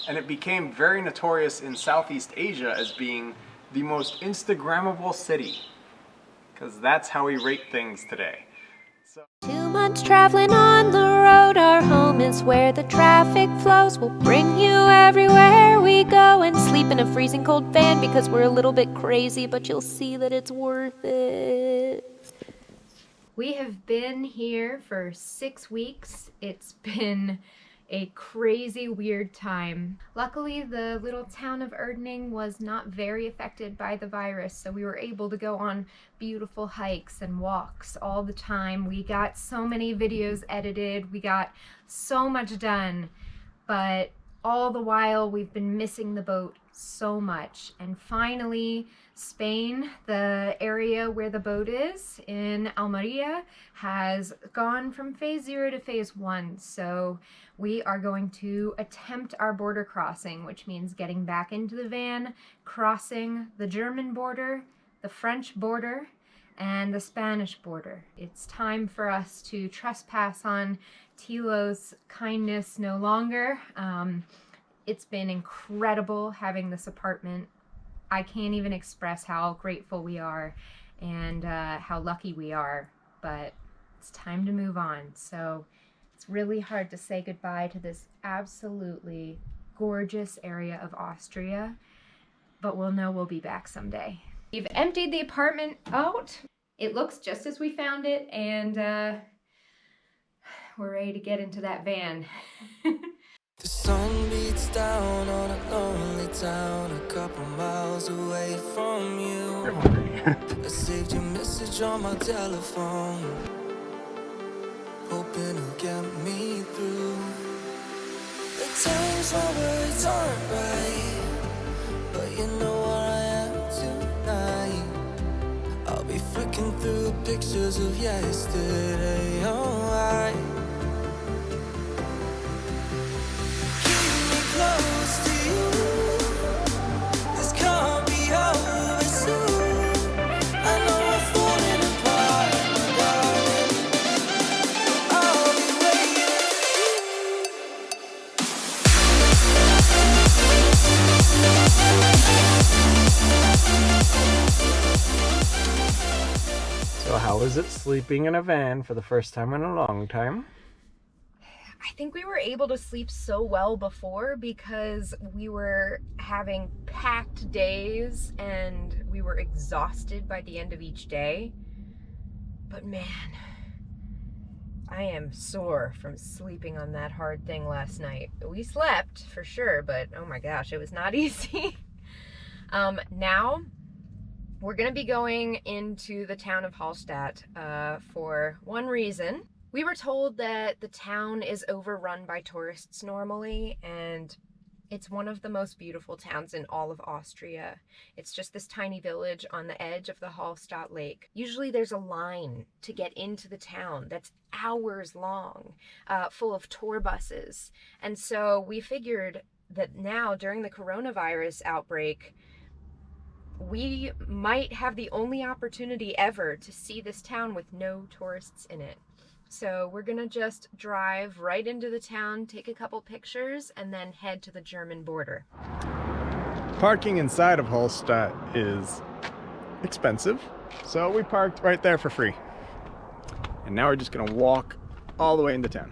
and it became very notorious in Southeast Asia as being the most Instagrammable city, because that's how we rate things today. 2 months traveling on the road, our home is where the traffic flows. We'll bring you everywhere we go and sleep in a freezing cold van because we're a little bit crazy, but you'll see that it's worth it. We have been here for 6 weeks. It's been a crazy, weird time. Luckily, the little town of Erdning was not very affected by the virus, so we were able to go on beautiful hikes and walks all the time. We got so many videos edited, we got so much done, but all the while we've been missing the boat so much. And finally, Spain, the area where the boat is in Almeria, has gone from phase 0 to phase 1. So we are going to attempt our border crossing, which means getting back into the van, crossing the German border, the French border, and the Spanish border. It's time for us to trespass on Tilo's kindness no longer. It's been incredible having this apartment. I can't even express how grateful we are and how lucky we are, but it's time to move on. So it's really hard to say goodbye to this absolutely gorgeous area of Austria, but we'll know we'll be back someday. We've emptied the apartment out. It looks just as we found it, and we're ready to get into that van. The sun beats down on a lonely town a couple miles away from you. I saved your message on my telephone, hoping it'll get me through. The times my words aren't right, but you know where I am tonight. I'll be flicking through pictures of yesterday, alright. Close to you, this can't be over soon. I know we're falling apart, my darling. I'll be waiting So how is it sleeping in a van for the first time in a long time? I think we were able to sleep so well before because we were having packed days and we were exhausted by the end of each day. But man, I am sore from sleeping on that hard thing last night. We slept for sure, but oh my gosh, it was not easy. Now we're gonna be going into the town of HALLSTATT for one reason. We were told that the town is overrun by tourists normally, and it's one of the most beautiful towns in all of Austria. It's just this tiny village on the edge of the HALLSTATT lake. Usually there's a line to get into the town that's hours long, full of tour buses. And so we figured that now during the coronavirus outbreak, we might have the only opportunity ever to see this town with no tourists in it. So we're gonna just drive right into the town, take a couple pictures, and then head to the German border. Parking inside of HALLSTATT is expensive, so we parked right there for free. And now we're just gonna walk all the way into town.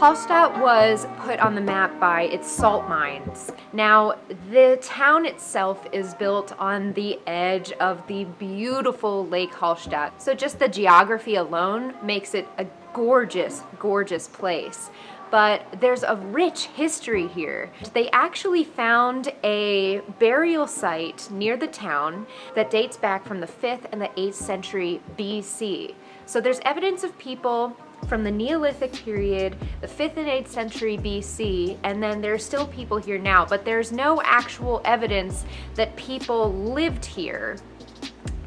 Hallstatt was put on the map by its salt mines. Now, the town itself is built on the edge of the beautiful Lake Hallstatt. So just the geography alone makes it a gorgeous, gorgeous place. But there's a rich history here. They actually found a burial site near the town that dates back from the 5th and the 8th century BC. So there's evidence of people from the Neolithic period, the 5th and 8th century BC, and then there's still people here now, but there's no actual evidence that people lived here.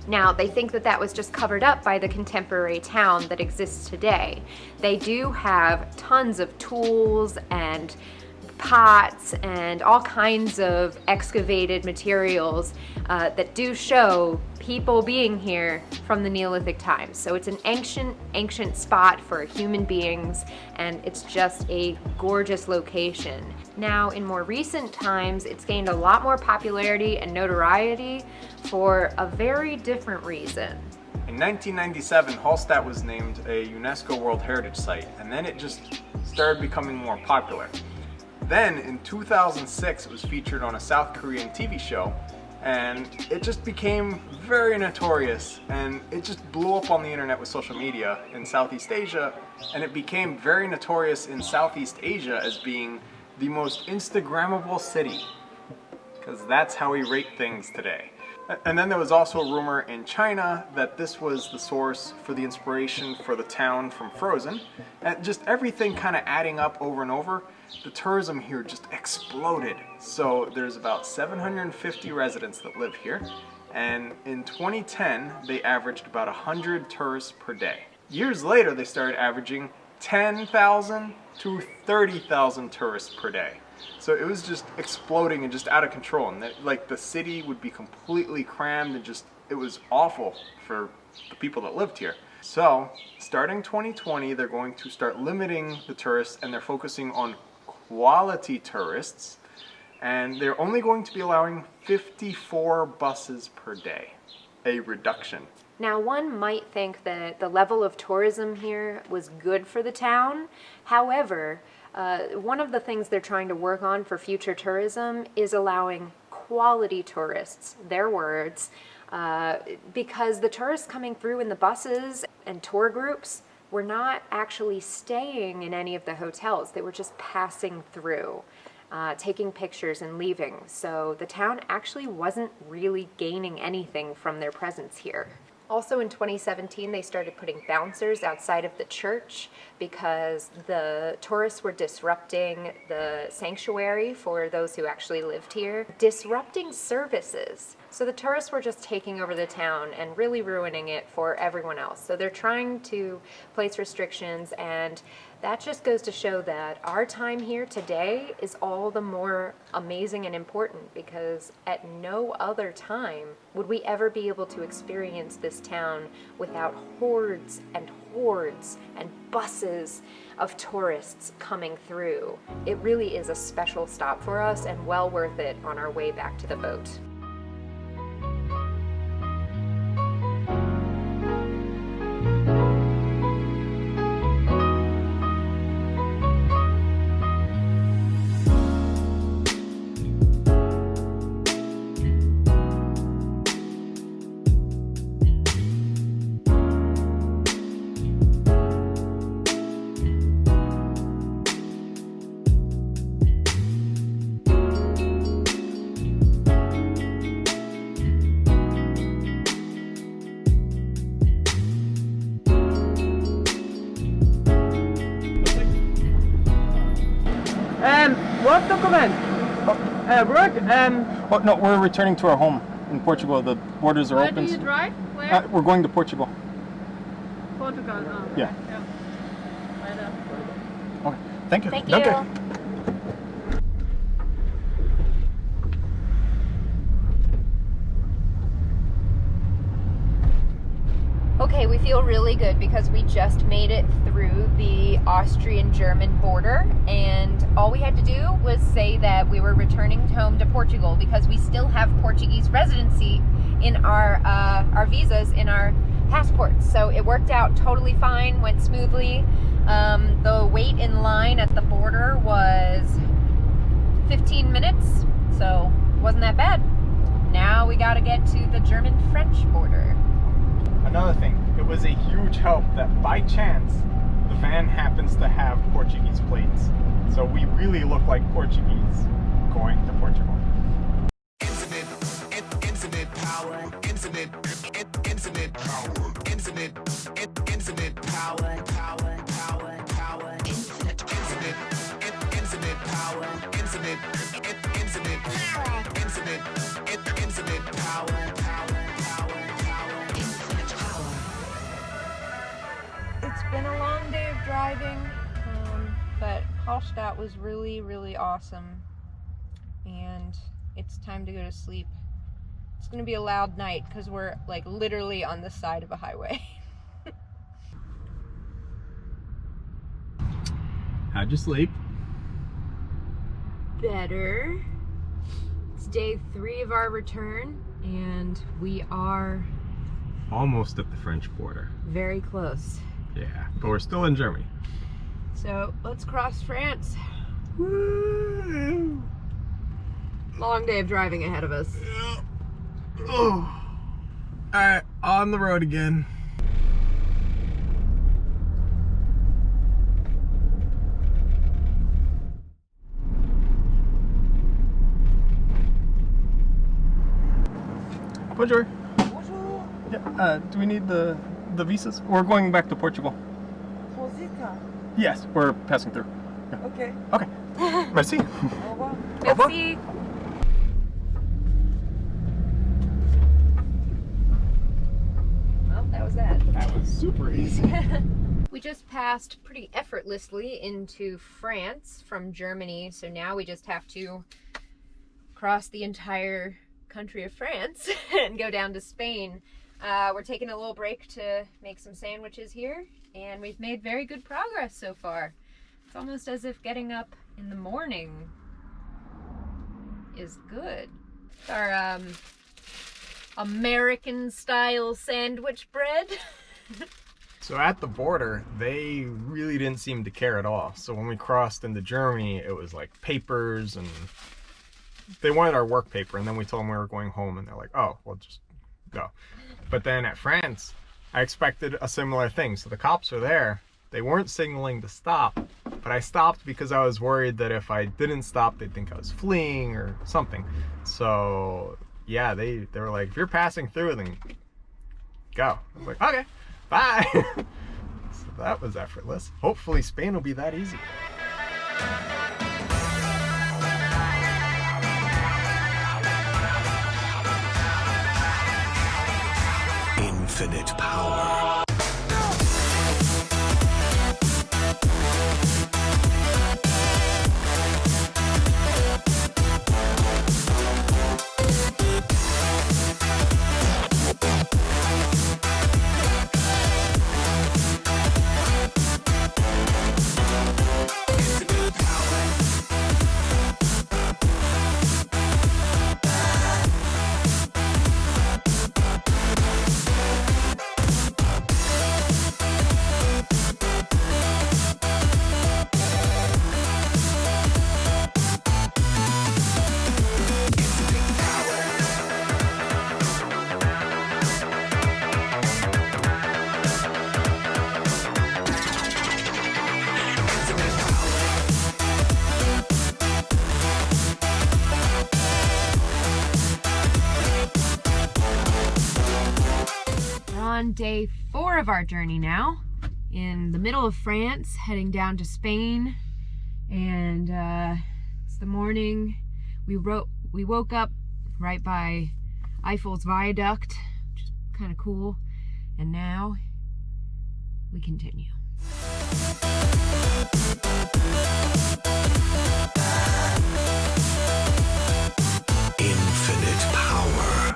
Now, they think that that was just covered up by the contemporary town that exists today. They do have tons of tools and pots and all kinds of excavated materials that do show people being here from the Neolithic times. So it's an ancient spot for human beings, and it's just a gorgeous location. Now, in more recent times, it's gained a lot more popularity and notoriety for a very different reason. In 1997, Hallstatt was named a UNESCO World Heritage Site, and then it just started becoming more popular. Then in 2006, it was featured on a South Korean TV show, and it just became very notorious, and it just blew up on the internet with social media in Southeast Asia, and it became very notorious in Southeast Asia as being the most Instagrammable city, because that's how we rate things today. And then there was also a rumor in China that this was the source for the inspiration for the town from Frozen. And just everything kind of adding up over and over, the tourism here just exploded. So there's about 750 residents that live here. And in 2010, they averaged about 100 tourists per day. Years later, they started averaging 10,000 to 30,000 tourists per day. So it was just exploding and just out of control, and like the city would be completely crammed, and just it was awful for the people that lived here. So starting 2020, they're going to start limiting the tourists, and they're focusing on quality tourists, and they're only going to be allowing 54 buses per day, a reduction. Now, one might think that the level of tourism here was good for the town. However, one of the things they're trying to work on for future tourism is allowing quality tourists, their words, because the tourists coming through in the buses and tour groups were not actually staying in any of the hotels. They were just passing through, taking pictures and leaving. So the town actually wasn't really gaining anything from their presence here. Also in 2017, they started putting bouncers outside of the church because the tourists were disrupting the sanctuary for those who actually lived here, disrupting services. So the tourists were just taking over the town and really ruining it for everyone else. So they're trying to place restrictions, and that just goes to show that our time here today is all the more amazing and important, because at no other time would we ever be able to experience this town without hordes and hordes and buses of tourists coming through. It really is a special stop for us, and well worth it on our way back to the boat. What document? Work? Oh, no, we're returning to our home in Portugal. The borders are Where open. do you drive? Where? We're going to Portugal. Portugal. Oh, Yeah. Weiter. Okay, thank you. Thank you. Okay. Okay, we feel really good because we just made it through the Austrian-German border, and all we had to do was say that we were returning home to Portugal because we still have Portuguese residency in our visas in our passports. So it worked out totally fine, went smoothly. The wait in line at the border was 15 minutes, so it wasn't that bad. Now we gotta get to the German-French border. Another thing, it was a huge help that by chance the van happens to have Portuguese plates. So we really look like Portuguese going to Portugal. Infinite power, infinite power, infinite power, infinite power, infinite power, infinite power. It's been a long day of driving, but HALLSTATT was really, really awesome. And it's time to go to sleep. It's gonna be a loud night because we're like literally on the side of a highway. How'd you sleep? Better. It's day 3 of our return, and we are Almost at the French border. very close. Yeah, but we're still in Germany. So let's cross France. Woo! Long day of driving ahead of us. Oh. Alright, on the road again. Bonjour. Bonjour. Yeah, do we need the visas? We're going back to Portugal. Transit. Yes, we're passing through. Ok. Okay. Merci. Au revoir. Merci. Well, that was that. That was super easy. We just passed pretty effortlessly into France from Germany, so now we just have to cross the entire country of France and go down to Spain. We're taking a little break to make some sandwiches here, and we've made very good progress so far. It's almost as if getting up in the morning is good. Our American style sandwich bread. So at the border, they really didn't seem to care at all. So when we crossed into Germany, it was like papers, and they wanted our work paper, and then we told them we were going home, and they're like, oh, well, just go. But then at France, I expected a similar thing. So the cops are there. They weren't signaling to stop, but I stopped because I was worried that if I didn't stop, they'd think I was fleeing or something. So yeah, they were like, if you're passing through, then go. I was like, okay, bye. So that was effortless. Hopefully Spain will be that easy. Infinite power. On day 4 of our journey now, in the middle of France, heading down to Spain, and it's the morning. We woke up right by Eiffel's viaduct, which is kind of cool, and now we continue. Infinite power.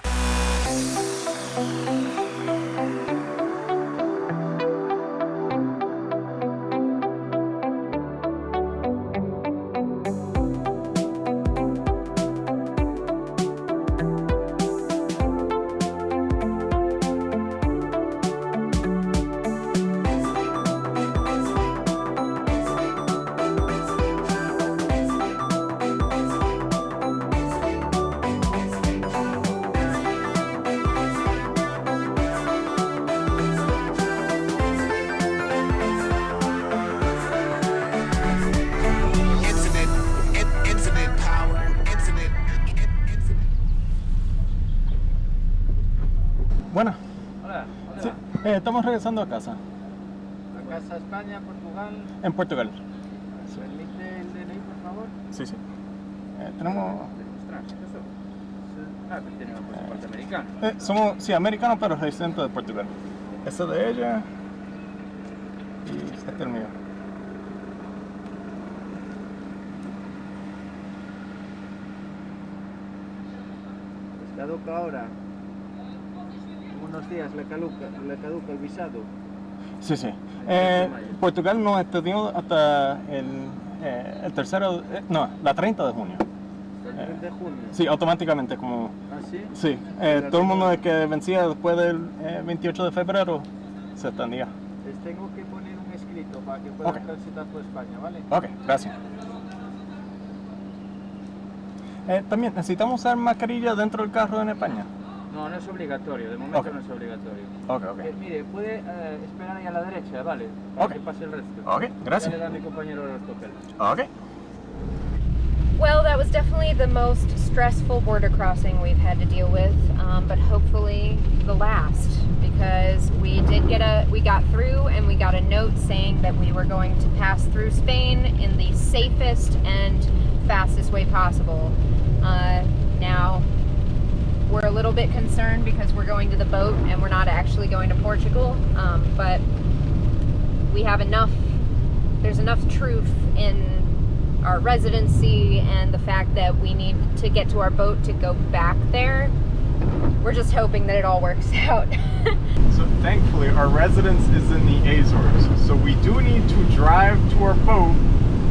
Buenas. Hola, Sí, estamos regresando a casa. ¿A casa España, Portugal? En Portugal. ¿Permite el DNI, por favor? Sí, sí. Tenemos... Tiene un pasaporte americano. somos, sí, americanos, pero residentes de Portugal. Ese de ella y este es el mío. ¿Es caduca ahora? En unos días le caduca el visado. Sí, sí. Portugal nos extendió hasta el tercero, no, la 30 de junio. ¿El 30 de junio? Sí, automáticamente, como... ¿Ah, sí? Sí, todo el mundo que vencía después del 28 de febrero se extendía. Les tengo que poner un escrito para que puedan Ok. transitar por España, ¿vale? Ok, gracias. También, ¿necesitamos usar mascarilla dentro del carro en España? No, no es obligatorio, de momento Ok. no es obligatorio. Ok, ok. Mire, puede esperar ahí a la derecha, ¿vale? Para Ok. que pase el resto. Ok, gracias. Ya le da a mi compañero los papeles. Ok. Well, that was definitely the most stressful border crossing we've had to deal with, but hopefully the last, because we got through and we got a note saying that we were going to pass through Spain in the safest and fastest way possible. Now, we're a little bit concerned because we're going to the boat and we're not actually going to Portugal, but we have there's enough truth in our residency and the fact that we need to get to our boat to go back there. We're just hoping that it all works out. So thankfully our residence is in the Azores, so we do need to drive to our boat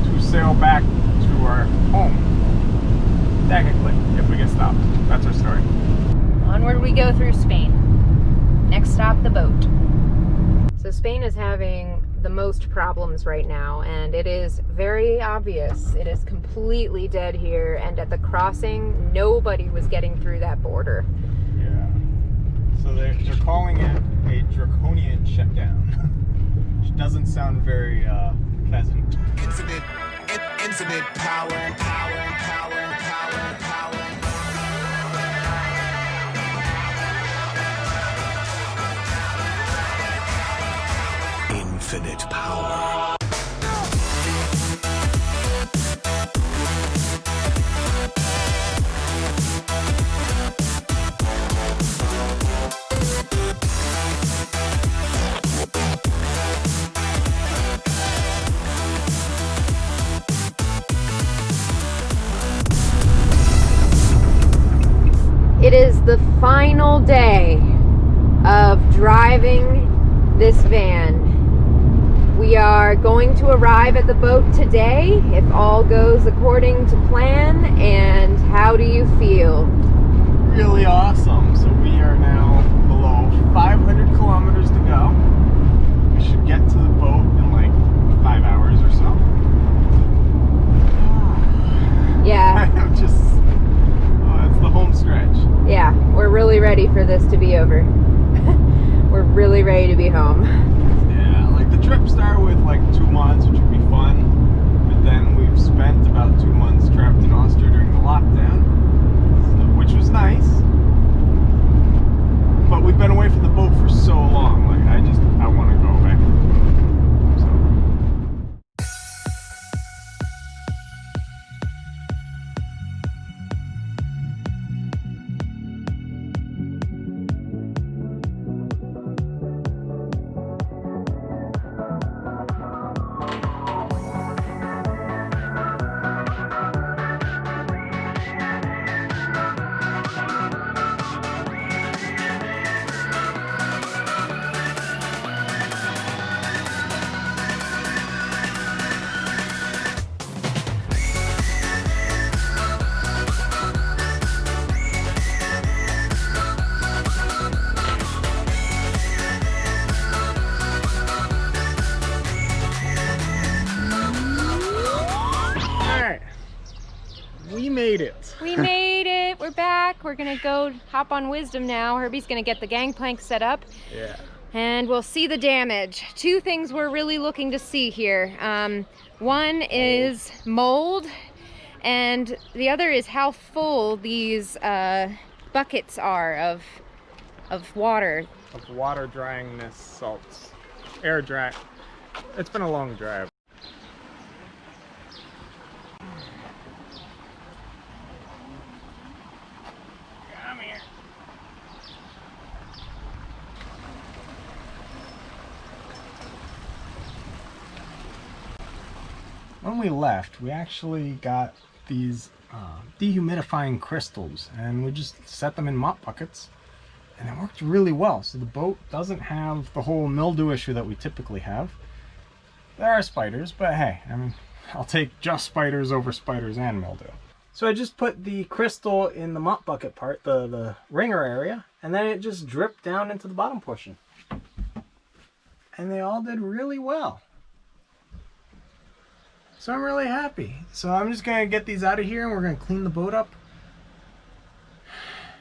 to sail back to our home. Technically, if we get stopped. That's our story. Onward we go through Spain. Next stop, the boat. So Spain is having the most problems right now, and it is very obvious. It is completely dead here, and at the crossing, nobody was getting through that border. Yeah. So they're calling it a draconian shutdown, which doesn't sound very pleasant. Infinite power, power, power, power, power. Infinite power. It is the final day of driving this van. We are going to arrive at the boat today, if all goes according to plan. And how do you feel? Really awesome. So we are now below 500 kilometers to go. We should get to the boat in like 5 hours or so. Yeah, I'm just, it's the home stretch. yeah, we're really ready for this to be over. We're really ready to be home. Yeah, like the trip started with like 2 months, which would be fun. But then we've spent about 2 months trapped in Austria during the lockdown, which was nice. But we've been away from the boat for so long. Like I want to go back. So. We made it. We made it. We're back. We're gonna go hop on Wisdom now. Herbie's gonna get the gangplank set up. Yeah. And we'll see the damage. Two things we're really looking to see here. One is mold, and the other is how full these buckets are of of water. Of water dryingness, salts, air dry. It's been a long drive. Come here. When we left, we actually got these dehumidifying crystals, and we just set them in mop buckets, and it worked really well. So the boat doesn't have the whole mildew issue that we typically have. There are spiders, but hey, I mean, I'll take just spiders over spiders and mildew. So I just put the crystal in the mop bucket part, the wringer area, and then it just dripped down into the bottom portion. And they all did really well. So I'm really happy. So I'm just gonna get these out of here and we're gonna clean the boat up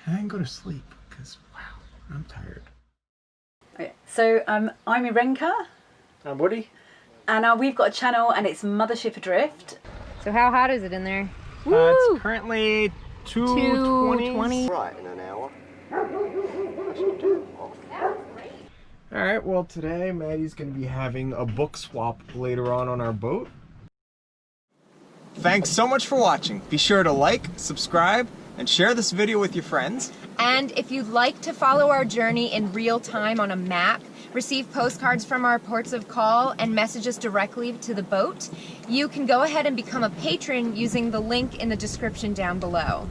and then go to sleep, because wow, I'm tired. Okay, so I'm Irenka, I'm Woody. and we've got a channel and it's Mothership Adrift. So how hot is it in there? It's currently 2:20. Right, in an hour. Alright, well today Maddie's gonna be having a book swap later on our boat. Thanks so much for watching. Be sure to like, subscribe, and share this video with your friends. And if you'd like to follow our journey in real time on a map, receive postcards from our ports of call, and message us directly to the boat, you can go ahead and become a patron using the link in the description down below.